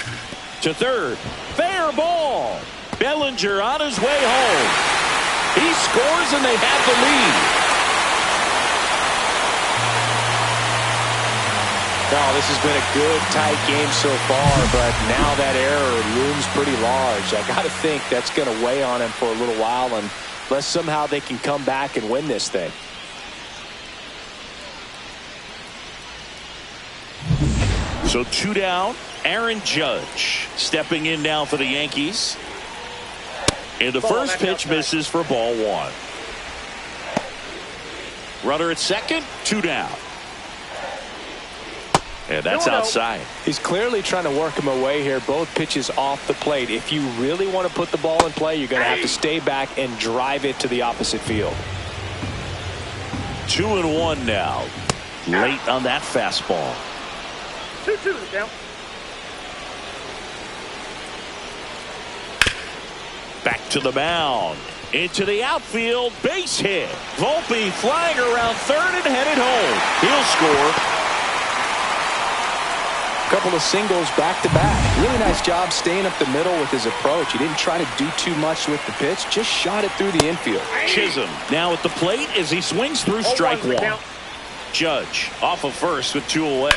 To third, fair ball. Bellinger on his way home. He scores, and they have the lead.
Well, this has been a good, tight game so far, but now that error looms pretty large. I got to think that's going to weigh on him for a little while, unless somehow they can come back and win this thing.
So 2 down. Aaron Judge stepping in now for the Yankees. And the first pitch misses for ball 1. Runner at second, 2 down. And that's outside.
He's clearly trying to work him away here. Both pitches off the plate. If you really want to put the ball in play, you're going to have to stay back and drive it to the opposite field.
2-1 now. Late on that fastball.
2-2 down.
Back to the mound. Into the outfield. Base hit. Volpe flying around third and headed home. He'll score.
Couple of singles back-to-back. Really nice job staying up the middle with his approach. He didn't try to do too much with the pitch, just shot it through the infield.
Chisholm now at the plate as he swings through strike 1. Judge off of first with 2 away.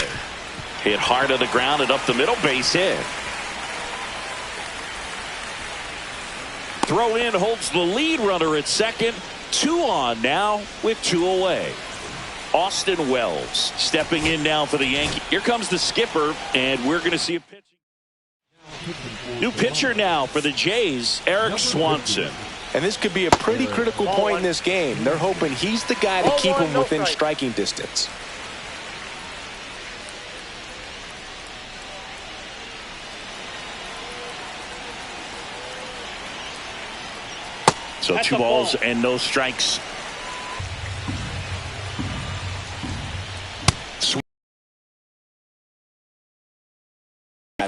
Hit hard to the ground and up the middle, base hit. Throw in holds the lead runner at second. 2 on now with 2 away. Austin Wells stepping in now for the Yankees. Here comes the skipper, and we're going to see a pitch. New pitcher now for the Jays, Eric Swanson.
And this could be a pretty critical point in this game. They're hoping he's the guy to keep him within striking distance.
So 2 balls and no strikes.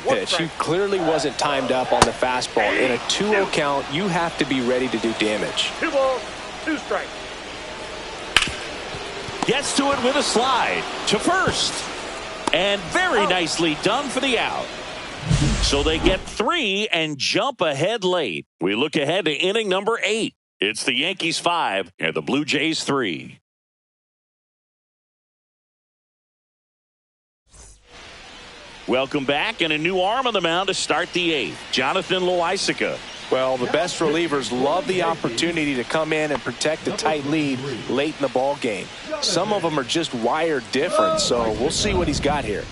Pitch. He clearly wasn't timed up on the fastball. In a 2-0 count, you have to be ready to do damage.
2 balls, 2 strikes.
Gets to it with a slide to first. And very nicely done for the out. So they get 3 and jump ahead late. We look ahead to inning number 8. It's the Yankees 5 and the Blue Jays 3. Welcome back, and a new arm on the mound to start the 8th. Jonathan Loaisiga.
Well, the best relievers love the opportunity to come in and protect a tight lead late in the ball game. Some of them are just wired different, so we'll see what he's got here.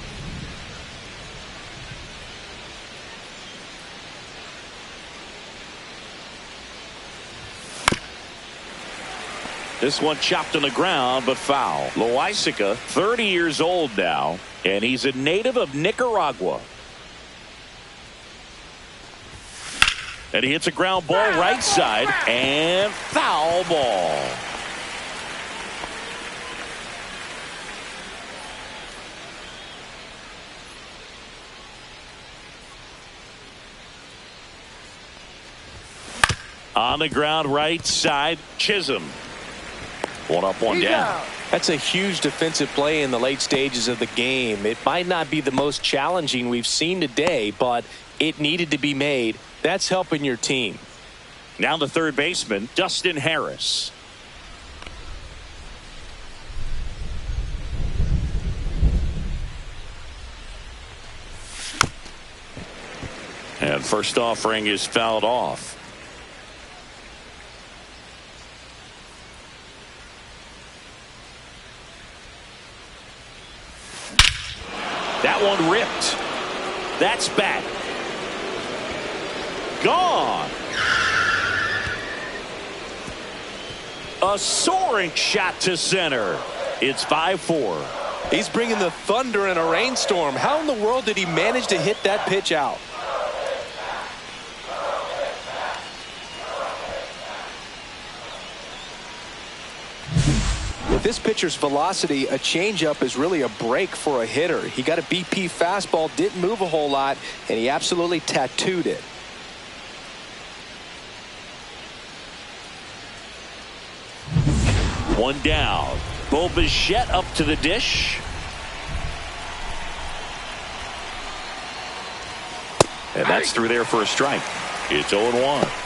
This one chopped on the ground, but foul. Loaisiga, 30 years old now, and he's a native of Nicaragua. And he hits a ground ball right side, and foul ball. On the ground right side, Chisholm. 1 up, 1 down.
That's a huge defensive play in the late stages of the game. It might not be the most challenging we've seen today, but it needed to be made. That's helping your team.
Now the third baseman, Dustin Harris. And first offering is fouled off. That one ripped. That's back. Gone. A soaring shot to center. It's 5-4.
He's bringing the thunder in a rainstorm. How in the world did he manage to hit that pitch out? With this pitcher's velocity, a changeup is really a break for a hitter. He got a BP fastball, didn't move a whole lot, and he absolutely tattooed it.
One down. Bichette up to the dish. And that's through there for a strike. It's 0-1.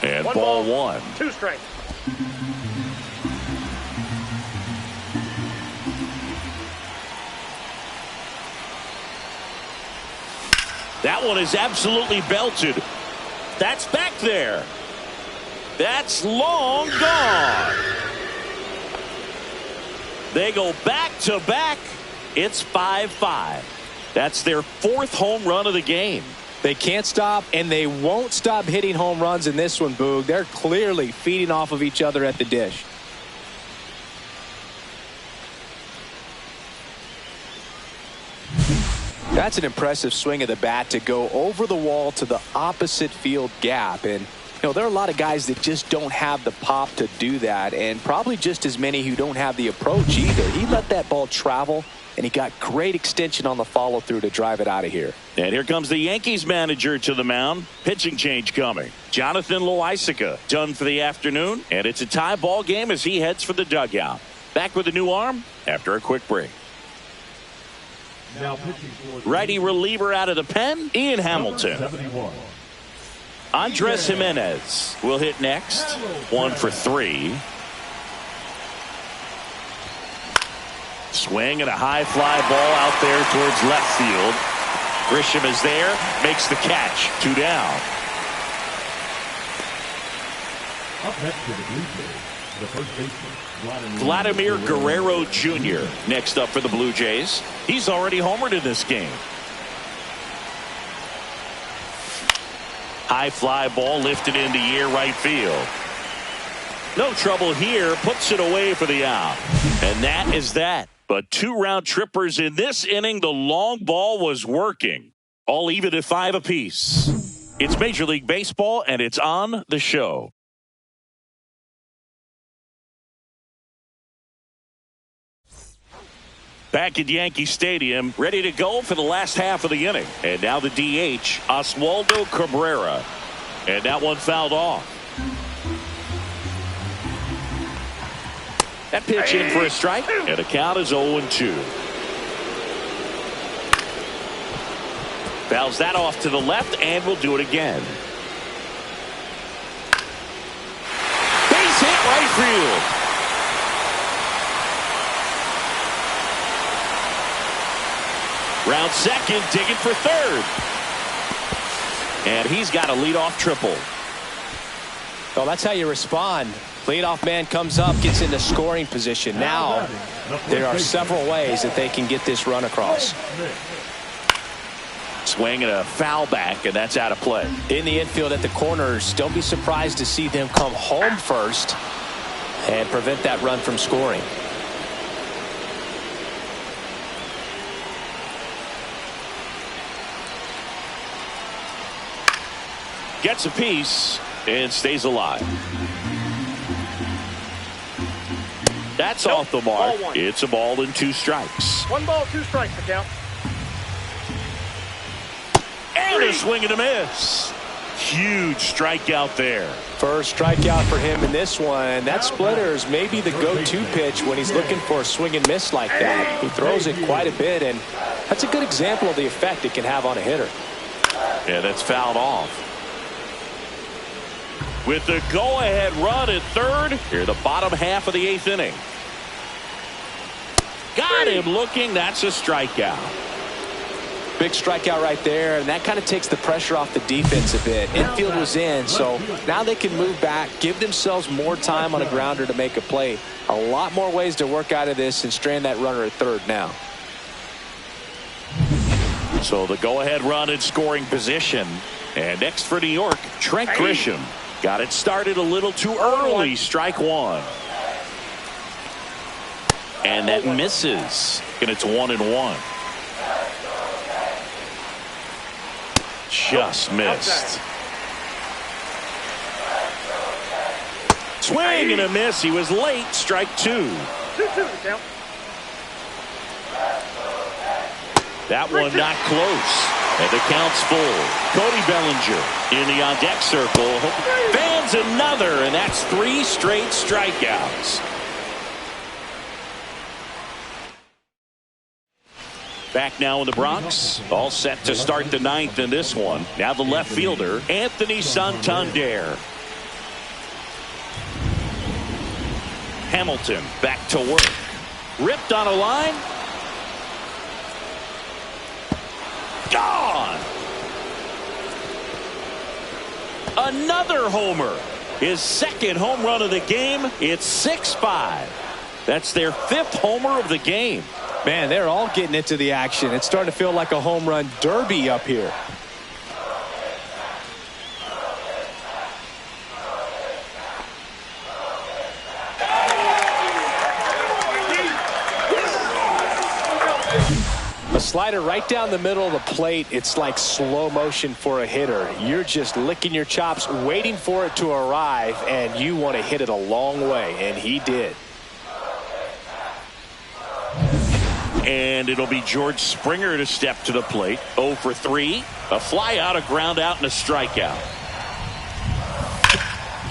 And ball one.
2 strikes.
That one is absolutely belted. That's back there. That's long gone. They go back to back. It's 5-5. That's their 4th home run of the game.
They can't stop, and they won't stop hitting home runs in this one, Boog. They're clearly feeding off of each other at the dish. That's an impressive swing of the bat to go over the wall to the opposite field gap. And, you know, there are a lot of guys that just don't have the pop to do that, and probably just as many who don't have the approach either. He let that ball travel, and he got great extension on the follow-through to drive it out of here.
And here comes the Yankees manager to the mound. Pitching change coming. Jonathan Loaisiga done for the afternoon. And it's a tie ball game as he heads for the dugout. Back with a new arm after a quick break.
Now pitching for
Righty reliever out of the pen, Ian Hamilton.
71.
Andres Jimenez will hit next. 1 for 3. Swing and a high fly ball out there towards left field. Grisham is there, makes the catch. 2 down.
Up next to the Blue Jays, the first baseman,
Vladimir Guerrero Jr. next up for the Blue Jays. He's already homered in this game. High fly ball lifted into air right field. No trouble here, puts it away for the out. And that is that. But 2 round trippers in this inning. The long ball was working. All even at 5 apiece. It's Major League Baseball, and it's on the show. Back at Yankee Stadium, ready to go for the last half of the inning. And now the DH, Oswaldo Cabrera. And that one fouled off. That pitch in for a strike, and the count is 0-2. Fouls that off to the left, and will do it again. Base hit right field. Round second, digging for third. And he's got a leadoff triple.
Well, that's how you respond. Leadoff man comes up, gets into scoring position. Now, there are several ways that they can get this run across.
Swing and a foul back, and that's out of play.
In the infield at the corners, don't be surprised to see them come home first and prevent that run from scoring.
Gets a piece and stays alive. That's off the mark. It's a ball and 2 strikes.
1 ball, 2 strikes, the count.
And a swing and a miss. Huge strikeout there.
First strikeout for him in this one. That splitter is maybe the go-to pitch when he's looking for a swing and miss like that. He throws it quite a bit, and that's a good example of the effect it can have on a hitter.
Yeah, that's fouled off. With the go-ahead run at third, here the bottom half of the 8th inning. Got him looking. That's a strikeout.
Big strikeout right there, and that kind of takes the pressure off the defense a bit. Infield was in, so now they can move back, give themselves more time on a grounder to make a play. A lot more ways to work out of this and strand that runner at third now.
So the go-ahead run in scoring position. And next for New York, Trent Grisham. Got it started a little too early. Strike one. And that misses. And it's 1-1. Just missed. Swing and a miss. He was late. Strike two.
2-2 the count.
That one not close. And the count's full. Cody Bellinger in the on-deck circle. Fans another, and that's 3 straight strikeouts. Back now in the Bronx. All set to start the 9th in this one. Now the left fielder, Anthony Santander. Hamilton back to work. Ripped on a line. Gone. Another homer. His second home run of the game. It's 6-5. That's their 5th homer of the game.
Man, they're all getting into the action. It's starting to feel like a home run derby up here. A slider right down the middle of the plate. It's like slow motion for a hitter. You're just licking your chops, waiting for it to arrive, and you want to hit it a long way, and he did.
And it'll be George Springer to step to the plate. 0 for 3. A fly out, a ground out, and a strikeout.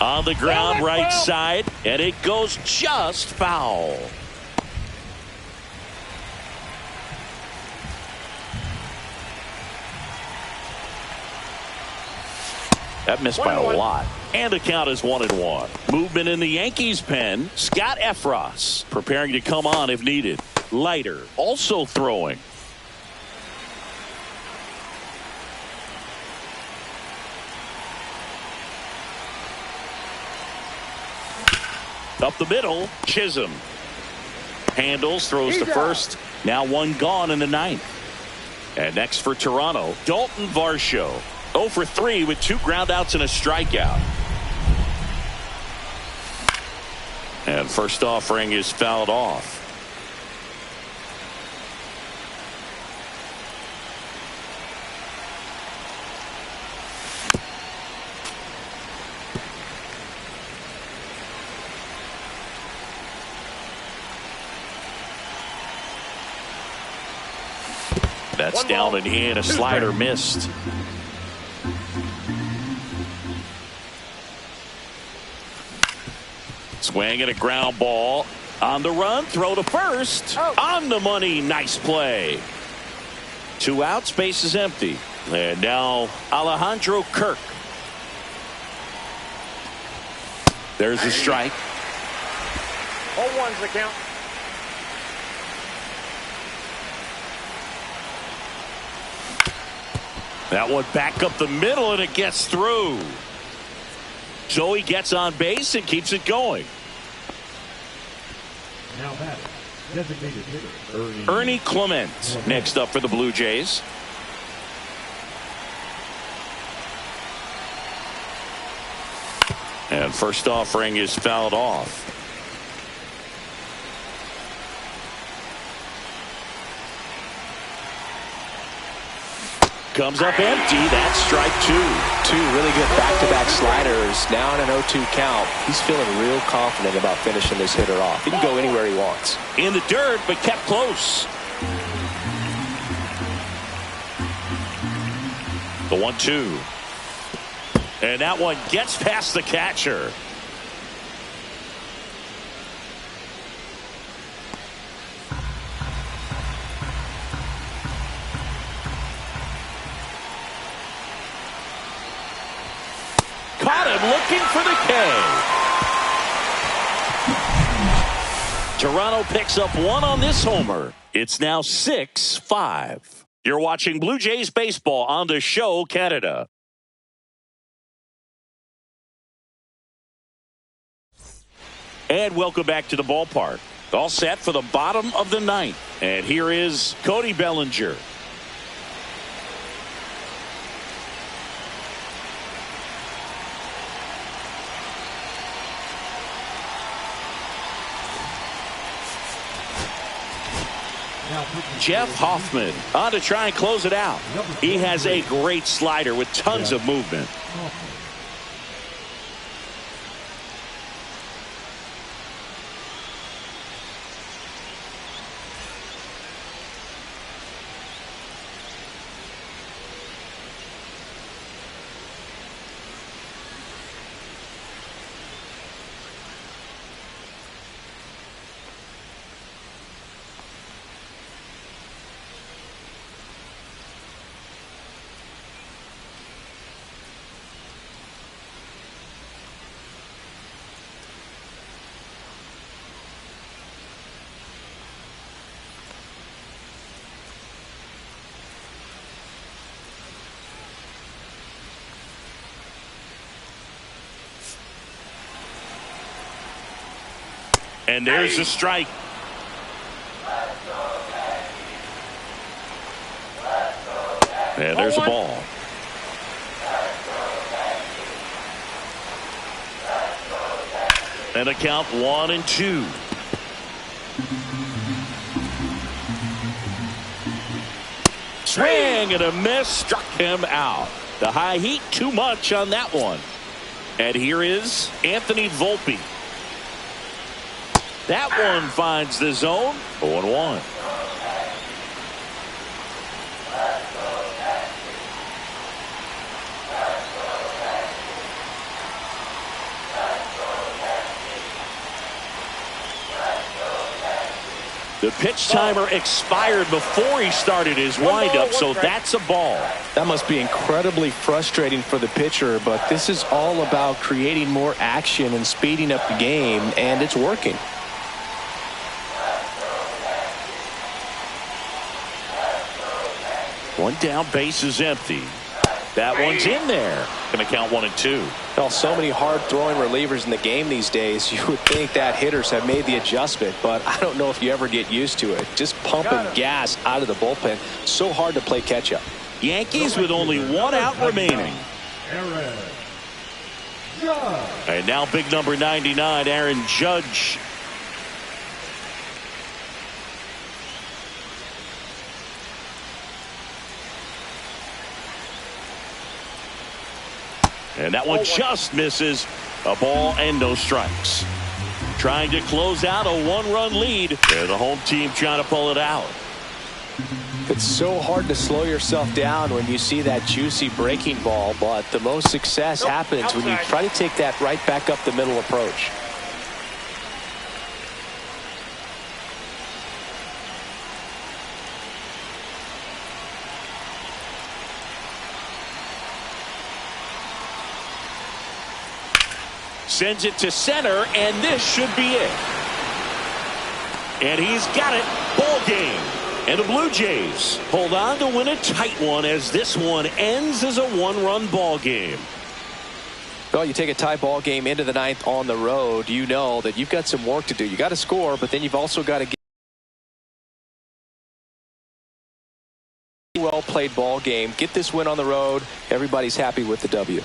On the ground right side, and it goes just foul. That missed by a lot. And the count is 1-1. Movement in the Yankees pen. Scott Efros preparing to come on if needed. Leiter also throwing. Up the middle, Chisholm. Handles, throws to first. Now one gone in the 9th. And next for Toronto, Dalton Varsho. 0 for 3 with 2 groundouts and a strikeout. And first offering is fouled off. That's down and in. A slider missed. Swing and a ground ball. On the run, throw to first. On the money, nice play. 2 outs, base is empty. And now Alejandro Kirk. There's a strike.
0-1's the count.
That one back up the middle, and it gets through. So he gets on base and keeps it going.
Now batting, designated hitter
Ernie Clement next up for the Blue Jays. And first offering is fouled off. Comes up empty. That's strike 2.
2 really good back-to-back sliders. Now on an 0-2 count. He's feeling real confident about finishing this hitter off. He can go anywhere he wants.
In the dirt, but kept close. The 1-2. And that one gets past the catcher. Caught him looking for the K. Toronto picks up one on this homer. It's now 6-5. You're watching Blue Jays baseball on the Show Canada. And welcome back to the ballpark. All set for the bottom of the ninth. And here is Cody Bellinger. Jeff Hoffman on to try and close it out. He has a great slider with tons of movement. And there's a strike. And there's a ball. And a count 1-2. Swing and a miss, struck him out. The high heat too much on that one. And here is Anthony Volpe. That one finds the zone. 0-1. The pitch timer expired before he started his windup, so that's a ball.
That must be incredibly frustrating for the pitcher, but this is all about creating more action and speeding up the game, and it's working.
One down, base is empty. That one's in there. Going to count 1-2.
Well, so many hard-throwing relievers in the game these days, you would think that hitters have made the adjustment, but I don't know if you ever get used to it. Just pumping gas out of the bullpen. So hard to play catch-up.
Yankees with only one out remaining. And now big number 99, Aaron Judge. And that one just misses. A ball and no strikes. Trying to close out a one-run lead. And the home team trying to pull it out.
It's so hard to slow yourself down when you see that juicy breaking ball, but the most success happens when you try to take that right back up the middle approach.
Sends it to center, and this should be it. And he's got it. Ball game. And the Blue Jays hold on to win a tight one as this one ends as a one-run ball game.
Well, you take a tie ball game into the ninth on the road, you know that you've got some work to do. You got to score, but then you've also got to get a well-played ball game. Get this win on the road. Everybody's happy with the W.